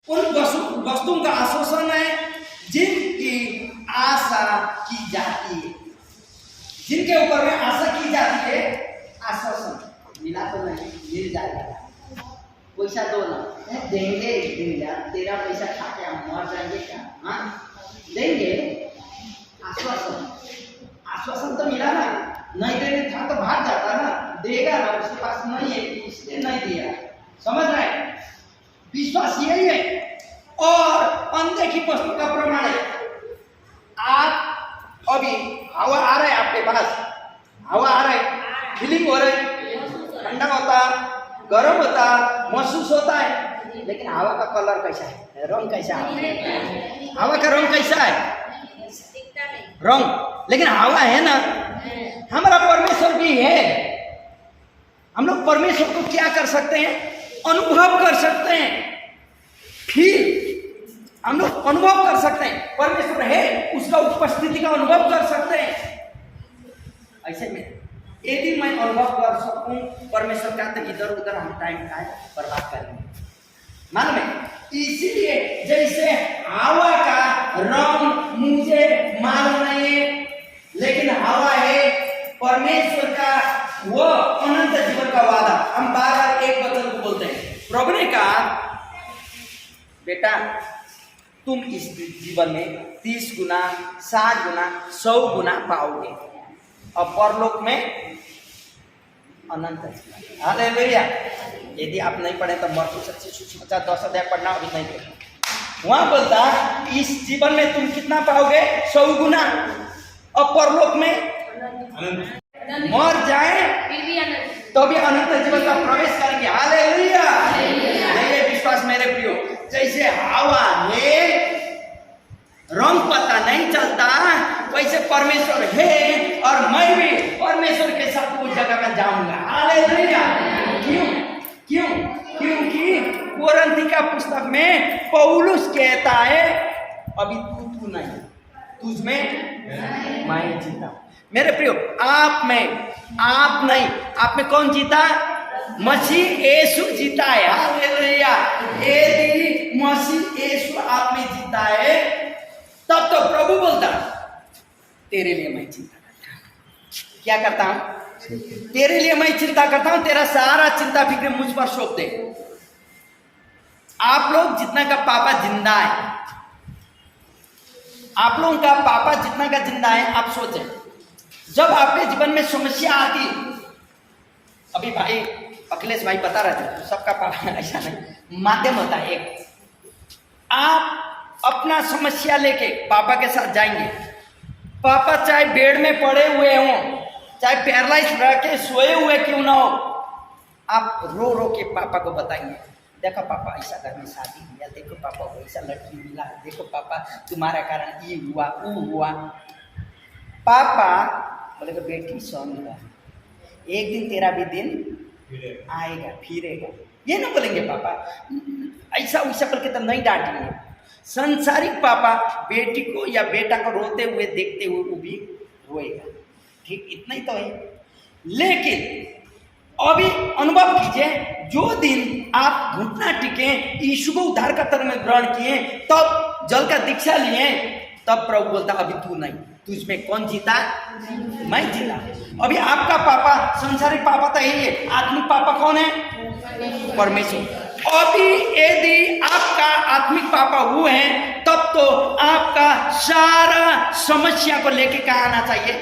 उन वस्तुओं का आश्वासन है जिनकी आशा की जाती है, जिनके ऊपर में आशा की जाती है। आश्वासन मिला तो नहीं, मिल जाएगा, पैसा दो ना, देंगे यार, तेरा पैसा खा के हम मर जाएंगे क्या? हाँ देंगे। आश्वासन, आश्वासन तो मिला ना, नहीं देने था तो भाग जाता ना, देगा ना, उसके पास नहीं है इसलिए नहीं दिया। समझ रहे हैं? विश्वास यही है। और अनदेखी वस्तु का प्रमाण है, आप अभी हवा आ रहा है आपके पास, हवा आ रहा है, फीलिंग हो रहा है, ठंडा होता, गर्म होता, महसूस होता है, लेकिन हवा का कलर कैसा है, रंग कैसा है? हवा का रंग कैसा है? रंग। लेकिन हवा है ना, हमारा परमेश्वर भी है। हम लोग परमेश्वर को क्या कर सकते हैं? अनुभव कर सकते हैं। फिर हम लोग अनुभव कर सकते हैं, परमेश्वर है, उसका उपस्थिति का अनुभव कर सकते हैं। ऐसे में यदि मैं अनुभव कर सकूं परमेश्वर का, तो इधर उधर हम टाइम बर्बाद करेंगे। मान में इसीलिए जैसे हवा का रंग मुझे मालूम नहीं है, लेकिन हवा है परमेश्वर का वो अनंत जीवन का वादा। हम बार बार एक वचन को बोलते हैं, प्रभु ने कहा बेटा तुम इस जीवन में 30 गुना, 60 गुना, 100 गुना पाओगे, और परलोक में अनंत जीवन। हालेलुया। यदि आप नहीं पढ़े तो मरकुस सच्ची सुसमाचार 10 अध्याय पढ़ना, अभी नहीं पढ़ना। वहां बोलता इस जीवन में तुम कितना पाओगे? 100 गुना, और परलोक में मर जाए तो भी अनंत जीवन का प्रवेश करेंगे। हालेलुया। ये विश्वास मेरे प्रियो, जैसे हवा है, रंग पता नहीं चलता, वैसे परमेश्वर है, और मैं भी परमेश्वर के साथ उस जगह में जाऊंगा। हालेलुया। क्यों? क्यों? क्योंकि कोरिन्थी का पुस्तक में पौलुस कहता है अभी तू नहीं, तुझ में मैं जीता। मेरे प्रियो, आप नहीं, आप में कौन जीता? मसीह यीशु जीता है। हालेलुया। यदि मसीह यीशु आप में जीता है, तब तो प्रभु बोलता तेरे लिए मैं चिंता करता हूं। क्या करता हूं? तेरे लिए मैं चिंता करता हूं, तेरा सारा चिंता फिक्र मुझ पर सौंप दे। आप लोग जितना का पापा जिंदा है, आप लोगों का पापा जितना का जिंदा है, आप सोचें जब आपके जीवन में समस्या आती, अभी भाई अखिलेश भाई बता रहे थे सबका पापा ऐसा नहीं, माध्यम होता है एक। आप अपना समस्या लेके पापा के साथ जाएंगे, पापा चाहे बेड में पड़े हुए हों, चाहे पैरालाइज रह के सोए हुए क्यों ना हो, आप रो रो के पापा को बताएंगे, देखो पापा ऐसा घर में शादी किया, देखो पापा वैसा लड़की मिला, देखो पापा तुम्हारा कारण ये हुआ वो हुआ। पापा बोलेगा बेटी सुन, एक दिन तेरा भी दिन आएगा फिरेगा, ये ना बोलेंगे पापा ऐसा वैसा करके तो नहीं डांटेंगे। संसारिक पापा बेटी को या बेटा को रोते हुए देखते हुए वो भी रोएगा, ठीक इतना ही तो है। लेकिन अभी अनुभव कीजिए, जो दिन आप घुटना टिके, यीशु को उद्धारकर्ता में ग्रहण किए, तब जल का दीक्षा लिए, तब प्रभु बोलता अभी तू नहीं, तुझमें कौन जीता? मैं जीता। अभी आपका पापा संसारिक पापा तो यही है, आत्मिक पापा कौन है? परमेश्वर। अभी यदि आपका आत्मिक पापा हुए हैं, तब तो आपका सारा समस्या को लेके कहाँ आना चाहिए?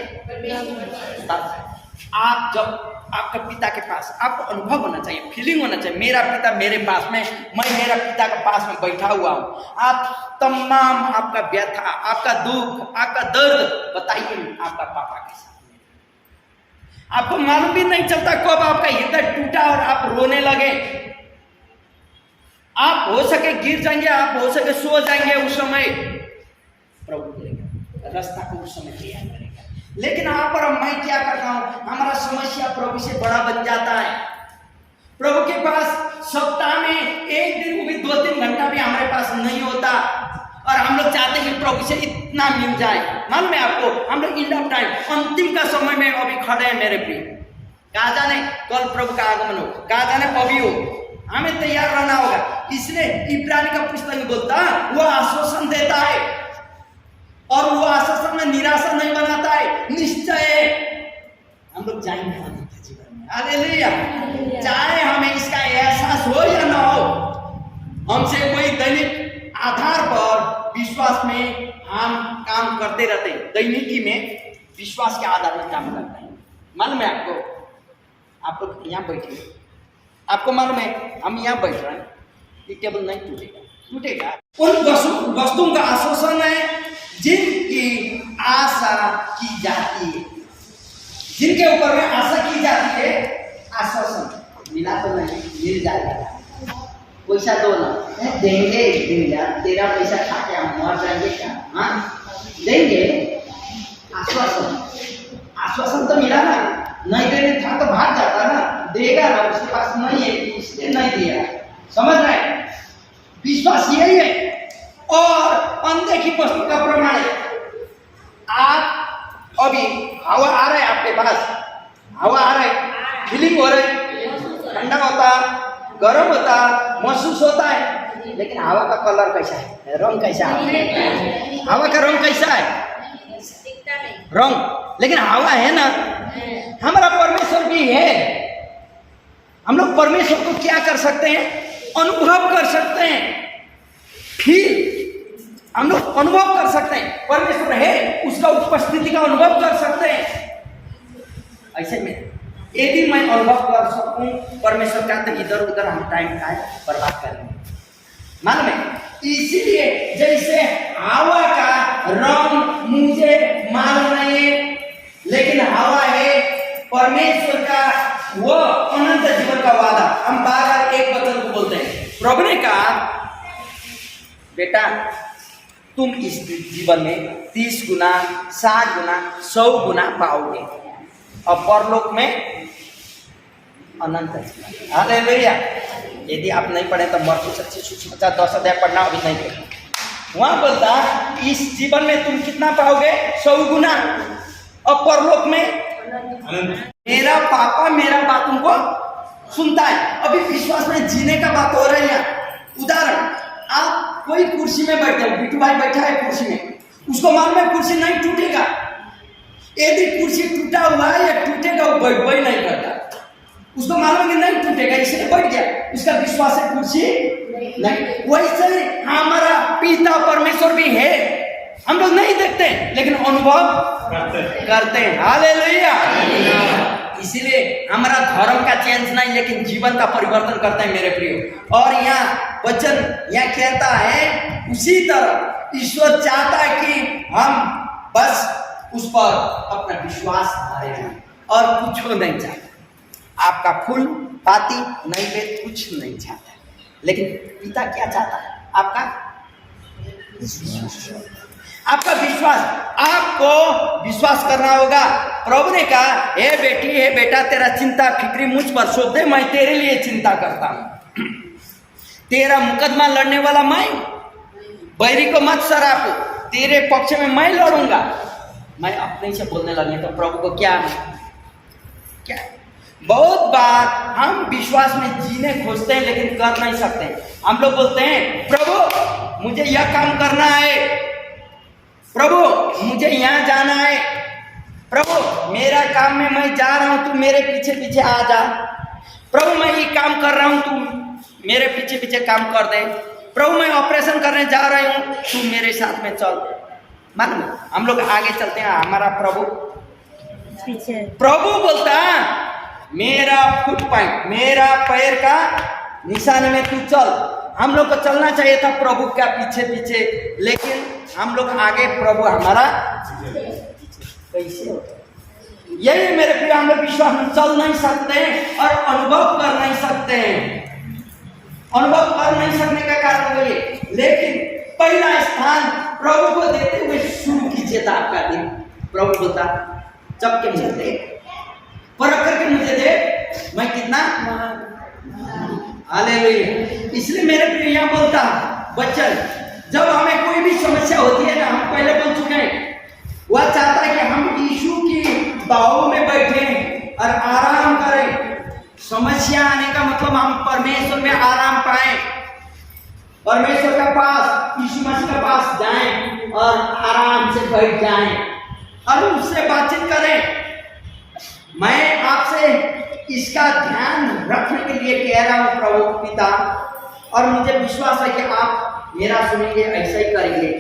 आप जब आपका पिता के पास, आपको अनुभव होना चाहिए, फीलिंग होना चाहिए, मेरा पिता मेरे पास में, मैं मेरा पिता के पास में बैठा हुआ हूँ। आप तमाम आपका व्यथा, आपका दुख, आपका दर्द बताइए आपका पापा के साथ। आपको मालूम भी नहीं चलता कब आपका हृदय टूटा और आप रोने लगे। आप हो सके गिर जाएंगे, आप हो सके सो जाएंगे, उस समय प्रभु करेगा, रास्ता को उस समय तैयार करेगा। लेकिन आप और मैं क्या करता हूं, हमारा समस्या प्रभु से बड़ा बन जाता है। प्रभु के पास सप्ताह में एक दिन, वो भी 2-3 घंटा भी हमारे पास नहीं होता, और हम लोग चाहते हैं कि प्रभु से इतना मिल जाए। मालूम है आपको, हम लोग एंड ऑफ टाइम, अंतिम का समय में अभी खड़े हैं मेरे प्रिय। कहा जाने कल प्रभु का आगमन हो, कहा जाने अभी हो, हमें तैयार रहना होगा। इसलिए इब्रानी का पुस्तक बोलता, वो आश्वासन देता है और वो आश्वासन में निराशा नहीं बनाता है, निश्चय हम लोग जाएंगे अनंत जीवन में। हालेलुया। चाहे हमें इसका एहसास हो या ना हो, हमसे कोई दैनिक आधार पर विश्वास में हम काम करते रहते हैं। दैनिकी में विश्वास के आधार पर काम करते हैं। मालूम है आपको, आप लोग यहाँ बैठे, आपको मालूम है हम यहाँ बैठ रहे हैं, ये टेबल नहीं टूटेगा, टूटेगा। उन वस्तुओं का आश्वासन है जिनकी आशा की जाती है, जिनके ऊपर में आशा की जाती है। आश्वासन मिला तो नहीं, मिल जाएगा। पैसा दो ना, देंगे तेरा पैसा खा के हम मर जाएंगे क्या? हाँ देंगे। आश्वासन तो मिला ना, नहीं देने था तो भाग जाता ना, देगा ना, उसके पास नहीं है इसलिए नहीं दिया। समझ रहे हैं? विश्वास यही है। और अनदेखी वस्तु का प्रमाण है, आप अभी हवा आ रहा है आपके पास, हवा आ रहा है, फीलिंग हो रही है, ठंडा होता, गर्म होता, महसूस होता है, लेकिन हवा का कलर कैसा है, रंग कैसा है? हवा का रंग कैसा है? रंग। लेकिन हवा है ना, हमारा परमेश्वर भी है। हम लोग परमेश्वर को क्या कर सकते हैं? अनुभव कर सकते हैं, फिर हम लोग अनुभव कर सकते हैं। परमेश्वर है, उसका उपस्थिति का अनुभव कर सकते हैं। ऐसे में यदि मैं अनुभव कर सकूं परमेश्वर का, तो इधर उधर हम टाइम बर्बाद करेंगे। मालूम है? इसीलिए जैसे हवा का रंग मुझे मालूम नहीं है, लेकिन हवा है परमेश्वर का वो अनंत जीवन का वादा। हम बार एक वचन को बोलते हैं, प्रभु ने कहा बेटा तुम इस जीवन में 30 गुना, 60 गुना, 100 गुना पाओगे, और परलोक में अनंत जीवन। हालेलुया। यदि आप नहीं पढ़े तो मरकुस 10 अध्याय पढ़ना, अभी नहीं पढ़ना। वहां बोलता इस जीवन में तुम कितना पाओगे? 100 गुना, और परलोक में मेरा पापा मेरा बात तुमको सुनता है। अभी विश्वास में जीने का बात हो रही है। उदाहरण, आप कोई कुर्सी में बैठे हो, बिट्टू भाई बैठा है कुर्सी में, उसको मालूम है कुर्सी नहीं टूटेगा। यदि कुर्सी टूटा हुआ है या टूटेगा, वो बैठ नहीं करता, उसको मालूम है कि नहीं टूटेगा, इसलिए बैठ गया। उसका विश्वास है कुर्सी नहीं। वैसे हमारा पिता परमेश्वर भी है, हम लोग नहीं देखते लेकिन अनुभव करते हैं। हालेलुया। इसीलिए हमारा धर्म का चेंज नहीं, लेकिन जीवन का परिवर्तन करते हैं मेरे प्रियो। और यहाँ वचन यह कहता है, उसी तरह ईश्वर चाहता है कि हम बस उस पर अपना विश्वास धारें और कुछ नहीं चाहता। आपका फूल पाती नहीं वेद कुछ नहीं चाहता, लेकिन पिता क्या चाहता है? आपका विश्वास। आपको विश्वास करना होगा। प्रभु ने कहा, हे बेटी, हे बेटा, तेरा चिंता फिक्री मुझ पर सौंप दे, मैं तेरे लिए चिंता करता हूं। तेरा मुकदमा लड़ने वाला मैं, बैरी को मत सराप, तेरे पक्ष में मैं लड़ूंगा। मैं अपने से बोलने लगे तो प्रभु को क्या बहुत बार हम विश्वास में जीने खोजते हैं लेकिन कर नहीं सकते। हम लोग बोलते हैं, प्रभु मुझे यह काम करना है, प्रभु मुझे यहाँ जाना है, प्रभु मेरा काम में मैं जा रहा हूं, तू मेरे पीछे पीछे आ जा, प्रभु मैं ये काम कर रहा हूं, तू मेरे पीछे पीछे काम कर दे, प्रभु मैं ऑपरेशन करने जा रहा हूं, तू मेरे साथ में चल। मालूम हम लोग आगे चलते हैं, हमारा प्रभु पीछे। प्रभु बोलता मेरा फुट पॉइंट, मेरा पैर का निशाने में तू चल। हम लोग को चलना चाहिए था प्रभु का पीछे पीछे, लेकिन हम लोग आगे, प्रभु हमारा कैसे होता? यही मेरे प्रिय, हम लोग विश्वास में चल नहीं सकते और अनुभव कर नहीं सकते। अनुभव कर नहीं सकने का कारण वही, लेकिन पहला स्थान प्रभु को देते हुए शुरू कीजिए था आपका दिन। प्रभु बोलता चप के मुझे दे, परख करके मुझे दे, मैं कितना हालेलुया। इसलिए मेरे प्रिय यहाँ बोलता बच्चन, जब हमें कोई भी समस्या होती है ना, हम पहले बोल चुके हैं, वह चाहता है कि हम यीशु की बाहों में बैठें और आराम करें। समस्या आने का मतलब हम परमेश्वर में आराम पाएं, परमेश्वर का पास जाएं और आराम से बैठ जाएं और उससे बातचीत करें। मैं आपसे इसका ध्यान रखने के लिए कह रहा हूँ प्रभु पिता, और मुझे विश्वास है कि आप मेरा सुनेंगे, ऐसा ही करेंगे।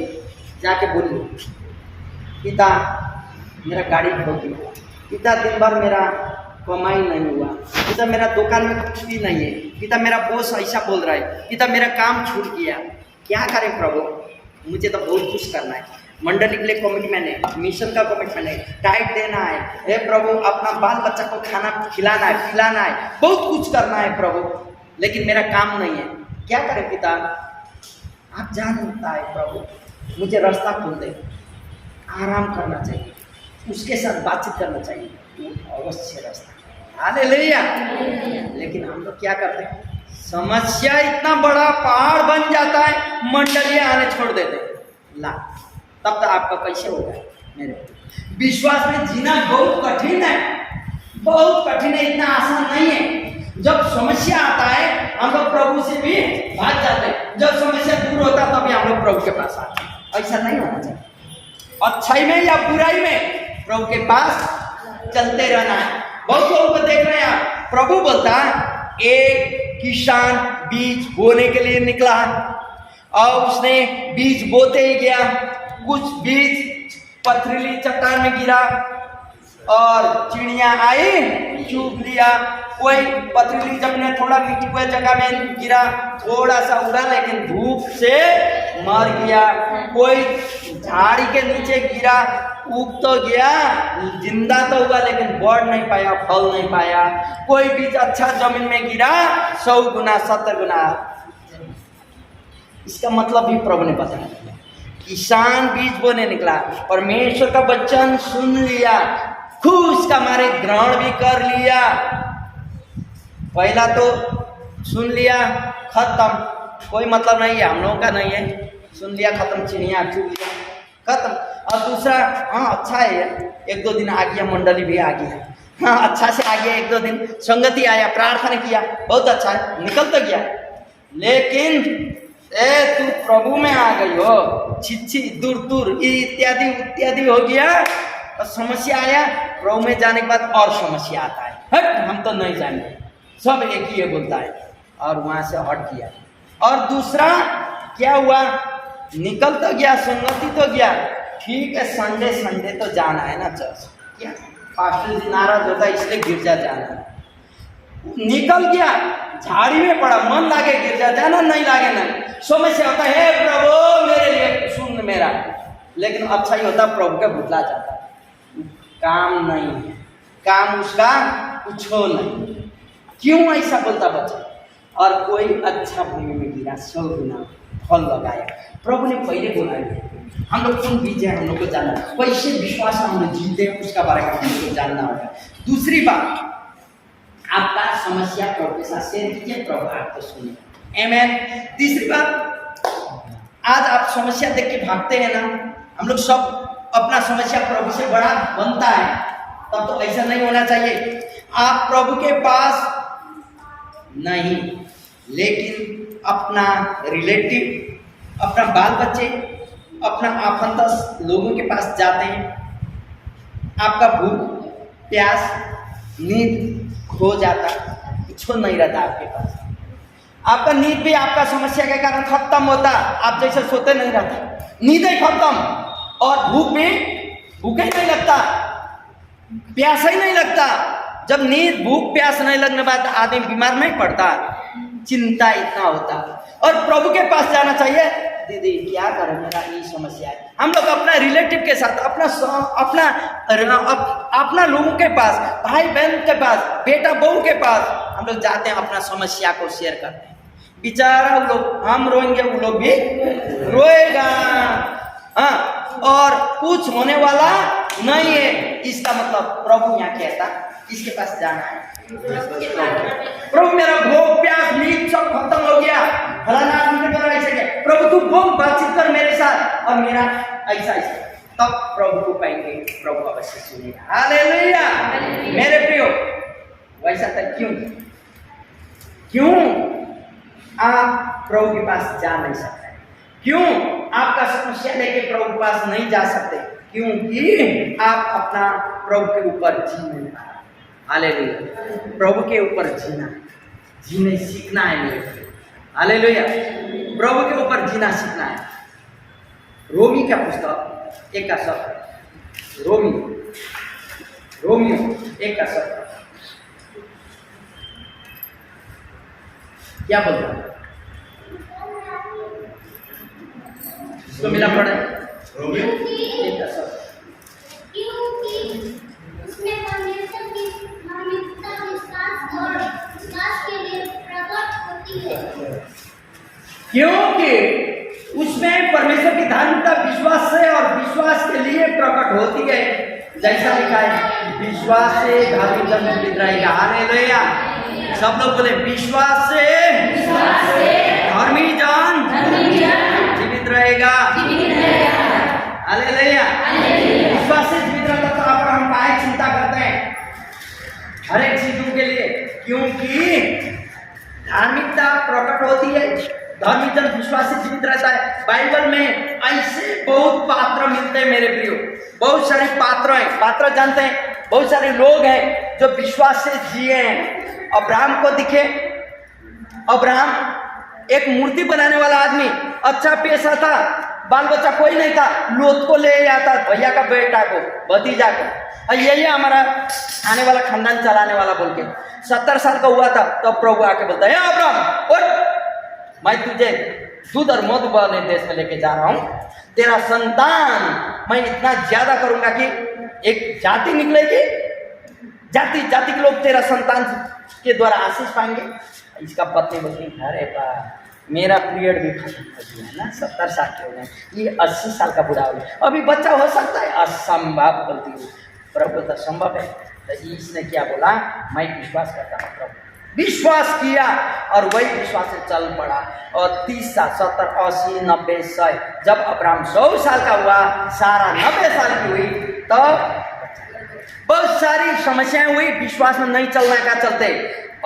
जाके बोलिए, पिता मेरा गाड़ी खो गया, पिता दिन भर मेरा कमाई नहीं हुआ, पिता मेरा दुकान में कुछ भी नहीं है, पिता मेरा बॉस ऐसा बोल रहा है, पिता मेरा काम छूट गया, क्या करें प्रभु? मुझे तो बहुत कुछ करना है, मंडली के लिए कमिटमेंट है, मिशन का कमिटमेंट है, टाइट देना है, हे प्रभु अपना बाल बच्चा को खाना खिलाना है, पिलाना है, बहुत कुछ करना है प्रभु, लेकिन मेरा काम नहीं है, क्या करें पिता? आप जानता है प्रभु, मुझे रास्ता खोल दे, आराम करना चाहिए, उसके साथ बातचीत करना चाहिए, वो अवश्य रास्ता। हालेलुया। लेकिन हम लोग क्या करते हैं? समस्या इतना बड़ा पहाड़ बन जाता है, मंडलियां आने छोड़ देते हैं। ला तब तो आपका कैसे होगा? मेरे विश्वास में जीना बहुत कठिन है, बहुत कठिन है, इतना आसान नहीं है। जब समस्या आता है हम लोग प्रभु से भी भाग जाते हैं, जब समस्या दूर होता है तभी हम लोग प्रभु के पास आते हैं। ऐसा नहीं होना चाहिए। अच्छाई में या बुराई में प्रभु के पास चलते रहना है। बहुत लोगों को देख रहे हैं आप, प्रभु बोलता है एक किसान बीज बोने के लिए निकला और उसने बीज बोते ही गया, कुछ बीज पथरीली चट्टान में गिरा और चिड़िया आई चुग लिया, कोई पथरीली जमीन थोड़ा मिट्टी हुए जगह में गिरा, थोड़ा सा उड़ा लेकिन धूप से मर गया, कोई झाड़ी के नीचे गिरा, उग तो गया, जिंदा तो हुआ लेकिन बढ़ नहीं पाया, फल नहीं पाया, कोई बीज अच्छा जमीन में गिरा 100 गुना 70 गुना। इसका मतलब भी प्रभु ने बताया, किसान बीज बोने निकला, परमेश्वर का वचन सुन लिया, खुश का मारे ग्रहण भी कर लिया, पहला तो सुन लिया खत्म, कोई मतलब नहीं है, हम लोगों का नहीं है, सुन लिया खत्म, चिड़िया चुग लिया खत्म। और दूसरा, हाँ अच्छा है, 1-2 दिन आ गया, मंडली भी आ गया, हाँ अच्छा से आ गया, 1-2 दिन संगति आया, प्रार्थना किया, बहुत अच्छा है, निकल तो गया। लेकिन तू प्रभु में आ गई हो, छिछी दूर दूर इत्यादि इत्यादि हो गया, और समस्या आया, प्रभु में जाने के बाद और समस्या आता है, हट हम तो नहीं जाएंगे, सब एक ही है बोलता है, और वहां से हट गया। और दूसरा क्या हुआ? निकल तो गया, संगति तो गया, ठीक है, संडे संडे तो जाना है ना चर्च, क्या पास्टर जी नाराज होता है इसलिए गिरजा जाना है, निकल गया, झाड़ी में पड़ा, मन लागे गिरजा जाना, नहीं लागे नहीं, समस्या होता है प्रभु मेरे लिए सुन मेरा, लेकिन अच्छा ही होता प्रभु का भुतला जाता, काम नहीं है, काम उसका कुछ हो नहीं, क्यों ऐसा बोलता बच्चा? और कोई अच्छा भूमि में गिरा, 100 गुना फल लगाया। प्रभु ने पहले बोला है, हम लोग कौन बीज है हम लोग को जानना, कैसे विश्वास हम लोग जीते हैं उसका बारे में हम लोग जानना होगा। दूसरी बात, आपका समस्या प्रभु के साथ शेयर कीजिए, प्रभु आपको सुने, आमेन। तीसरी बात, आज आप समस्या देख के भागते हैं ना, हम लोग सब अपना समस्या प्रभु से बड़ा बनता है, तब तो ऐसा नहीं होना चाहिए। आप प्रभु के पास नहीं, लेकिन अपना रिलेटिव, अपना बाल बच्चे, अपना आपंतस लोगों के पास जाते हैं, आपका भूख प्यास नींद खो जाता, कुछ नहीं रहता आपके पास, आपका नींद भी आपका समस्या के कारण खत्म होता, आप जैसे सोते नहीं रहता, नींद ही खत्म, और भूख भी भूख ही नहीं लगता, प्यास ही नहीं लगता। जब नींद भूख प्यास नहीं लगने बाद आदमी बीमार नहीं पड़ता, चिंता इतना होता। और प्रभु के पास जाना चाहिए, दीदी क्या करें मेरा ये समस्या है, हम लोग अपना रिलेटिव के साथ, अपना लोगों के पास, भाई बहन के पास, बेटा बहू के पास हम लोग जाते हैं, अपना समस्या को शेयर करते हैं, बेचारा वो लोग, हम रोएंगे वो लोग भी रोएगा, हाँ, और कुछ होने वाला नहीं है। इसका मतलब प्रभु यहाँ कहता इसके पास जाना है, प्रभु मेरा भूख प्यास नींद सब खत्म हो गया, फलाना आदमी ने ऐसे किया, प्रभु तू बोल बातचीत कर मेरे साथ और मेरा ऐसा ऐसा, तब प्रभु को पाएंगे, प्रभु अवश्य सुनेगा। हालेलुया। मेरे प्रियो, वैसा तक क्यों आप प्रभु के पास जा नहीं सकते? क्यों? आपका समस्या लेके प्रभु के पास नहीं जा सकते? क्योंकि आप अपना प्रभु के ऊपर जी नहीं पा रहे। हालेलुया। प्रभु के ऊपर जीने सीखना है मेरे। हालेलुया। प्रभु के ऊपर जीना सीखना है। रोमी का पुस्तक 1 का 7, रोमियो 1 का 7 क्या बोलता है? इसको मिला पढ़े। रोमियो 1 का 7। क्योंकि उसमें परमेश्वर की धार्मिकता विश्वास और विश्वास के लिए प्रकट होती है। क्योंकि उसमें परमेश्वर की धार्मिकता विश्वास से और विश्वास के लिए प्रकट होती है। जैसा लिखा है, विश्वास से धार्मिक जन जीवित रहेगा। हालेलुया। सब लोग बोले, विश्वास से धर्मी जन जीवित रहेगा। हालेलुया। विश्वास से जीवित रहता तो आप हम काहे चिंता करते हैं हर एक चीजों के लिए? क्योंकि धार्मिकता प्रकट होती है। धार्मिक जन विश्वास से जीवित रहता है। बाइबल में ऐसे बहुत पात्र मिलते हैं मेरे प्रियो। बहुत सारे पात्र हैं। पात्र जानते हैं? बहुत सारे लोग हैं जो विश्वास से जिए हैं। अब्राहम को दिखे, अब्राहम एक मूर्ति बनाने वाला आदमी, अच्छा पेशा था, बाल बच्चा कोई नहीं था, लोथ को ले आता भैया का बेटा को, भतीजा को, और यही हमारा आने वाला खानदान चलाने वाला बोल के 70 साल का हुआ था। तो प्रभु आके बोलता है, अब्राहम उठ, मैं तुझे दूध और मधु वाले देश में लेके जा रहा हूँ। तेरा संतान मैं इतना ज्यादा करूंगा कि एक जाति निकलेगी, जाति जाति के लोग तेरा संतान के द्वारा आशीष पाएंगे। इसका पत्नी बोलती, अरे बा मेरा पीरियड भी खत्म हो गया है ना, 70 साल के हो गए, ये 80 साल का बुढ़ा हो गया, अभी बच्चा हो सकता है? असंभव बोलती हूँ। प्रभु तो संभव है। तो इसने क्या बोला, मैं विश्वास करता हूँ। प्रभु विश्वास किया और वही विश्वास से चल पड़ा। और 30 साल, 70, 80, 90, 100, जब अब्राहम 100 साल का हुआ, सारा 90 साल की हुई, तो बहुत सारी समस्याएं हुई, विश्वास में नहीं चलने का चलते,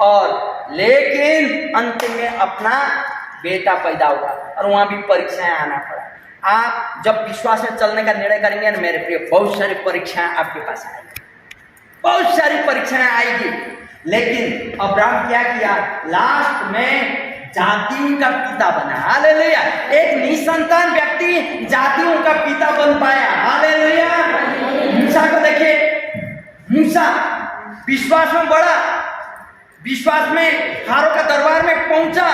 और लेकिन अंतिम में अपना बेटा पैदा हुआ और वहां भी परीक्षाएं आना पड़ा। आप जब विश्वास में चलने का निर्णय करेंगे ना मेरे प्रिय, बहुत सारी परीक्षाएं आपके पास आएगी, बहुत सारी परीक्षाएं आएगी। लेकिन अब्राहम क्या किया, लास्ट में जातियों का पिता बना। हालेलुया। एक निसंतान व्यक्ति जातियों का पिता बन पाया। हालेलुया। मूसा को देखिए, मूसा विश्वास में बढ़ा, विश्वास में फारो का दरबार में पहुंचा,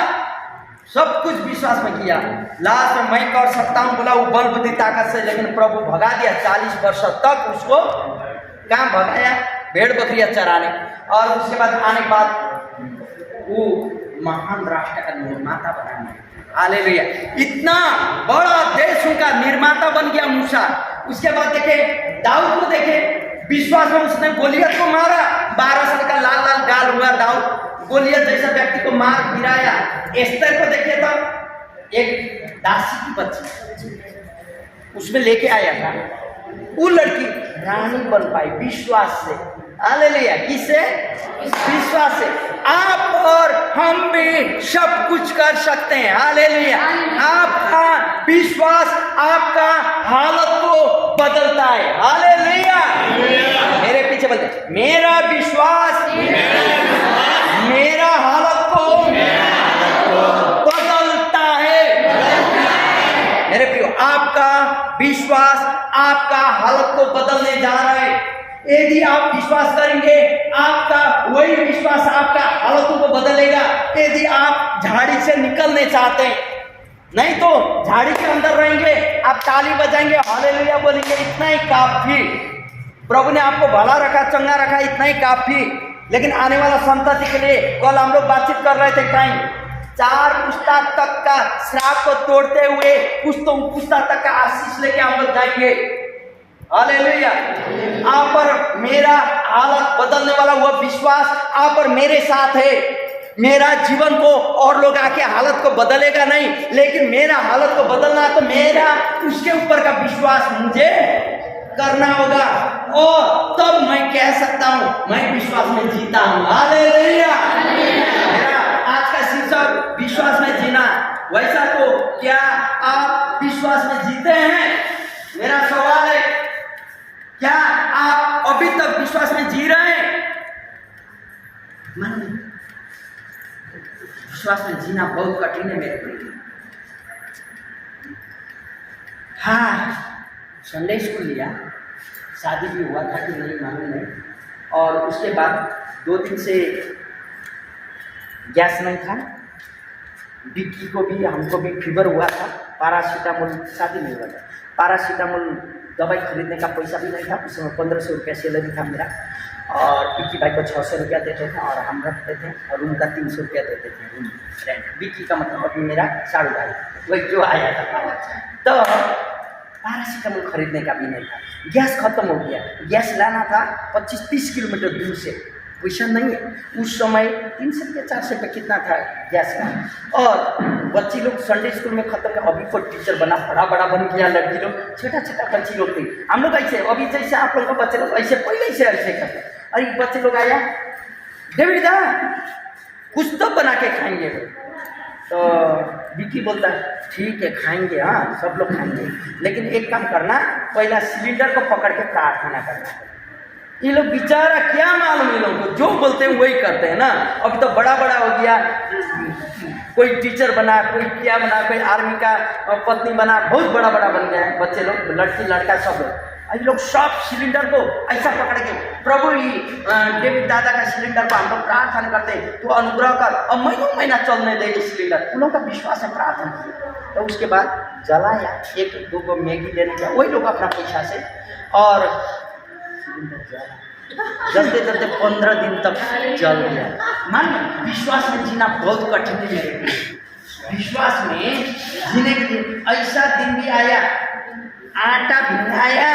सब कुछ विश्वास में किया। लास्ट में मैं कर सकता हूं बोला, वो बल बुद्धि ताकत से, लेकिन प्रभु भगा दिया। 40 वर्ष तक उसको कहाँ भगाया, भेड़ बकरियां चराने। और उसके बाद आने के बाद वो महान राष्ट्र का निर्माता बना। हालेलुया। इतना बड़ा देश उनका निर्माता बन गया मूसा। उसके बाद देखे दाऊद को, देखे विश्वास में उसने गोलियत को मारा। 12 साल का लाल लाल गाल हुआ दाऊद, गोलियत जैसा व्यक्ति को मार गिराया। एस्तर को देखे तो एक दासी की बच्ची उसमें लेके आया था, वो लड़की रानी बन पाई विश्वास से। हालेलुया। किससे? विश्वास से। आप और हम भी सब कुछ कर सकते हैं। हालेलुया। आपका विश्वास आपका हालत को बदलता है। हालेलुया। मेरे पीछे बोलते, मेरा विश्वास मेरा हालत को बदलता है। मेरे प्रियो, आपका विश्वास आपका हालत को बदलने जा रहा है। यदि आप विश्वास करेंगे, आपका वही विश्वास आपका हालतों को बदलेगा। यदि आप झाड़ी से निकलने चाहते हैं, नहीं तो झाड़ी के अंदर रहेंगे, आप ताली बजाएंगे, हालेलुया बोलेंगे, इतना ही काफी। प्रभु ने आपको भला रखा, चंगा रखा, इतना ही काफी। लेकिन आने वाला संतति के लिए, कल हम लोग बातचीत कर रहे थे, टाइम 4 पुस्ता तक का श्राप को तोड़ते हुए पुस्ता तक का आशीष लेके हम लोग जाएंगे। हालेलुया। आप पर मेरा हालत बदलने वाला वह विश्वास आप और मेरे साथ है। मेरा जीवन को और लोग आके हालत को बदलेगा नहीं, लेकिन मेरा हालत को बदलना तो मेरा उसके ऊपर का विश्वास मुझे करना होगा। और तब मैं कह सकता हूं मैं विश्वास में जीता हूं। हालेलुया। मेरा आज का शीर्षक विश्वास में जीना। वैसा तो क्या आप विश्वास विश्वास में जीते हैं? मेरा सवाल है, क्या आप अभी तक विश्वास में जी रहे हैं? मन में विश्वास में जीना बहुत कठिन है मेरे लिए। हाँ, संडे स्कूल लिया, शादी भी हुआ था कि नहीं मालूम नहीं, और उसके बाद 2 दिन से गैस नहीं था, बिक्की को भी हमको भी फीवर हुआ था, पैरासीटामोल, शादी नहीं हुआ था, पैरासीटामोल दवाई खरीदने का पैसा भी नहीं था। उस समय 1500 रुपया सैलरी था मेरा, और बिक्की भाई को 600 रुपया देते थे, और हम रखते थे, और रूम का 300 रुपया देते थे रूम रेंट। बिक्की का मतलब अभी मेरा साड़ू भाई, वही जो आया था। तो पैरासीटामोल खरीदने का भी नहीं था, गैस खत्म हो गया, गैस लाना था 25-30 किलोमीटर दूर से, पैसा नहीं है। उस समय 300 रुपया 400 रुपये कितना था गैस का। और बच्ची लोग संडे स्कूल में खत्म कर, अभी कोई टीचर बना, बड़ा बन गया, लड़की लोग छोटा बच्ची लोग थी। हम लोग ऐसे अभी जैसे आप लोग का बच्चे लोग ऐसे पहले से ऐसे करते। अरे बच्चे लोग आया, डेविड दा कुछ तो बना के खाएंगे। तो विकी बोलता है ठीक है खाएंगे, हाँ सब लोग खाएंगे, लेकिन एक काम करना, पहला सिलेंडर को पकड़ के प्रार्थना करना। ये लोग बेचारा क्या मालूम, ये लोगों को जो बोलते हैं वही करते हैं ना। अभी तो बड़ा हो गया, कोई टीचर बना, कोई क्या बना, कोई आर्मी का पत्नी बना, बहुत बड़ा बन गया है बच्चे लोग, लड़की लड़का सब लोग। ये लोग सब सिलेंडर को ऐसा पकड़ के, प्रभु ही डेविड दादा का सिलेंडर को हम लोग प्रार्थना करते हैं, तो अनुग्रह कर और महीना चलने दे सिलेंडर। उन लोगों का विश्वास है, प्रार्थना। तो उसके बाद जलाया, 1-2 मैगी लेने गया वही लोग अपना पैसा से, और जलते 15 दिन तक जल गया। मान विश्वास में जीना बहुत कठिन है। विश्वास में जीने के लिए ऐसा दिन भी आया, आटा भिंगाया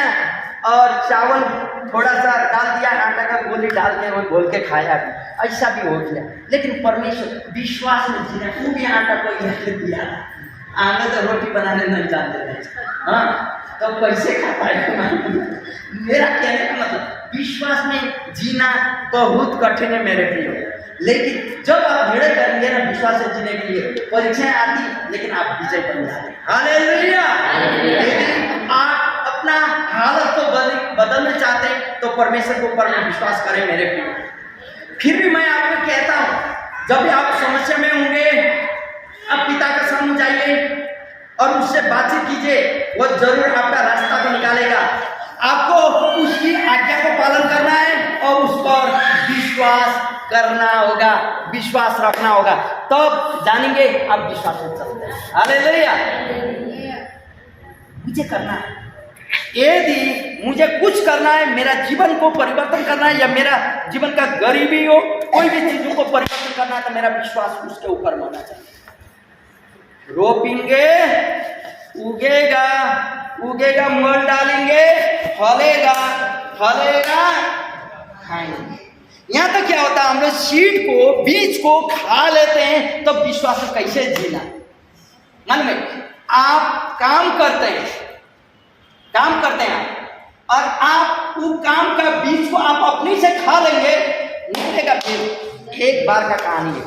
और चावल थोड़ा सा डाल दिया, आटा का गोली डाल के वो घोल के खाया भी, ऐसा भी हो गया। लेकिन परमेश्वर विश्वास में जीना, वो भी आटा को यह दिया। आगे तो रोटी बनाने नहीं जानते थे, हाँ तो कैसे खा पाएगा? मेरा कहने का मतलब विश्वास में जीना बहुत कठिन है मेरे प्रिय। लेकिन जब आप भिड़े करेंगे ना विश्वास से जीने के लिए, परीक्षाएं आती लेकिन आप विजय बन जाते। हालेलुया! यदि आप अपना हालत को बदलना चाहते हैं तो परमेश्वर के ऊपर में विश्वास करें मेरे प्रिय। फिर भी मैं आपको कहता हूँ, जब भी आप समस्या में होंगे, आप पिता के सामने जाइए और उससे बातचीत कीजिए, वो जरूर आपका रास्ता भी निकालेगा। आपको उसकी आज्ञा को पालन करना है और उस पर विश्वास करना होगा, विश्वास रखना होगा, तब जानेंगे आप विश्वास में चलते हैं। हालेलुया! मुझे करना है, यदि मुझे कुछ करना है, मेरा जीवन को परिवर्तन करना है, या मेरा जीवन का गरीबी हो, कोई भी चीजों को परिवर्तन करना है, तो मेरा विश्वास उसके ऊपर होना चाहिए। रोपेंगे उगेगा, मोल डालेंगे फलेगा, खाएंगे। यहाँ तक क्या होता है, हम लोग सीड को, बीज को खा लेते हैं, तो विश्वास में कैसे जीना? मान में आप काम करते हैं और आप वो काम का बीज को आप अपने से खा लेंगे, निकलेगा फिर। एक बार का कहानी है,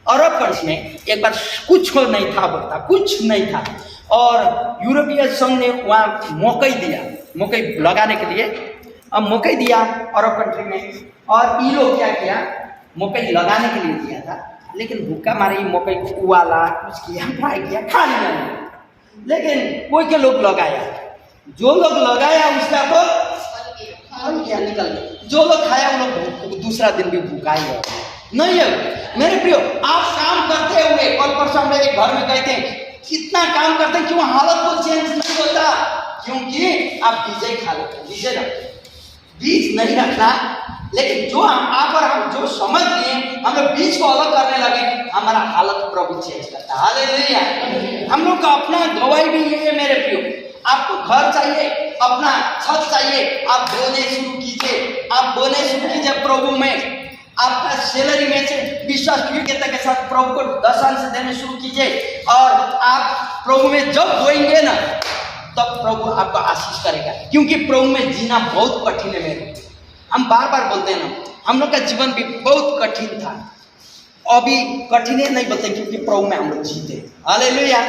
अरब कंट्री में एक बार कुछ नहीं था, बोलता कुछ नहीं था, और यूरोपीय संघ ने वहाँ मौके लगाने के लिए, अब मौके दिया अरब कंट्री में, और ये लोग क्या किया, मौके लगाने के लिए दिया था, लेकिन भूखा मारे मौके को उबाला, कुछ किया, फ्राई किया, खा लिया। लेकिन कोई के लोग लगाया, जो लोग लगाया उसका तो क्या निकल गया, जो लोग खाया वो लोग दूसरा दिन भी भूखा ही रहा। नहीं है मेरे प्रियो, आप काम करते हुए, कल परसों हम एक घर में गए थे, कितना काम करते हैं, क्यों हालत को चेंज नहीं होता? क्योंकि आप बीज खा लेते हैं, बीज नहीं रखना। लेकिन जो हम जो समझ लिए, हम लोग बीज को अलग करने लगे, हमारा हालत प्रभु चेंज करता है। हालेलुया! हम लोग का अपना गवाही भी ये है मेरे प्रियो। आपको घर चाहिए, अपना छत चाहिए, आप बोने शुरू कीजिए प्रभु में। आपका सैलरी में से विश्वास योग्यता के साथ प्रभु को दशंश देने शुरू कीजिए, और आप प्रभु में जब बोएंगे ना, तब प्रभु आपको आशीष करेगा। क्योंकि प्रभु में जीना बहुत कठिन है मेरे। हम बार बोलते हैं ना, हम लोग का जीवन भी बहुत कठिन था, अभी कठिन नहीं बोलते, क्योंकि प्रभु में हम लोग जीते। हालेलुया!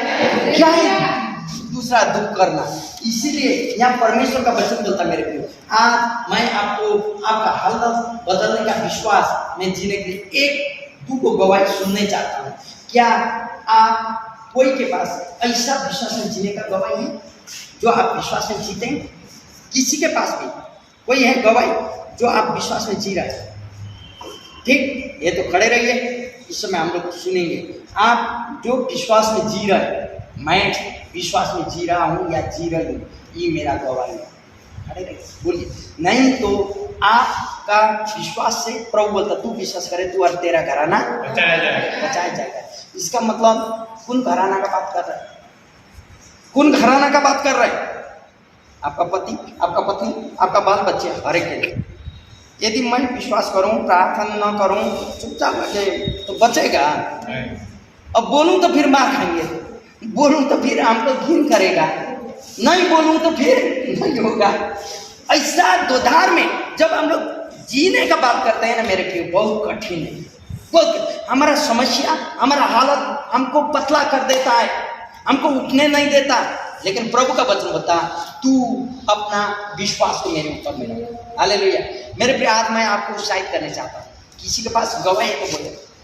क्या है दूसरा दुख करना। इसीलिए यहाँ परमेश्वर का वचन बोलता मेरे प्रियो, आज मैं आपको आपका हालत बदलने का विश्वास में जीने के लिए एक दो को गवाही सुनने चाहता हूँ। क्या आप कोई के पास ऐसा विश्वास में जीने का गवाही है जो आप विश्वास में जीते हैं? किसी के पास भी कोई है गवाही जो आप विश्वास में जी रहे हैं? ठीक, ये तो खड़े रहिए, इस समय हम लोग सुनेंगे। आप जो विश्वास में जी रहे हैं, मैं विश्वास में जी रहा हूँ या जी रही हूँ, ये मेरा गवाही है। खड़े रहिए, बोलिए। नहीं तो आपका विश्वास से प्रभु बोलता तू विश्वास करे तू और तेरा घराना बचाया जाएगा। इसका मतलब कौन घराना का बात कर रहा है? कौन घराना का बात कर रहा है? आपका पति, आपका पत्नी, आपका बाल बच्चे, हर एक के लिए। यदि मैं विश्वास करूं, प्रार्थना न करूं, चुपचाप बचे तो बचेगा। अब बोलूं तो फिर मार खाएंगे, बोलूं तो फिर हमको घिन करेगा, नहीं बोलूं तो फिर नहीं होगा। ऐसा दोधार में जब हम लोग जीने का बात करते हैं ना मेरे प्रिय, बहुत कठिन है। बहुत हमारा समस्या, हमारा हालत हमको पतला कर देता है, हमको उठने नहीं देता। लेकिन प्रभु का वचन बता तू अपना विश्वास को मेरे ऊपर में रख। हालेलुया। मेरे प्रिय, आज मैं आपको उत्साहित करना चाहता हूँ। किसी के पास गवाही है तो बोले।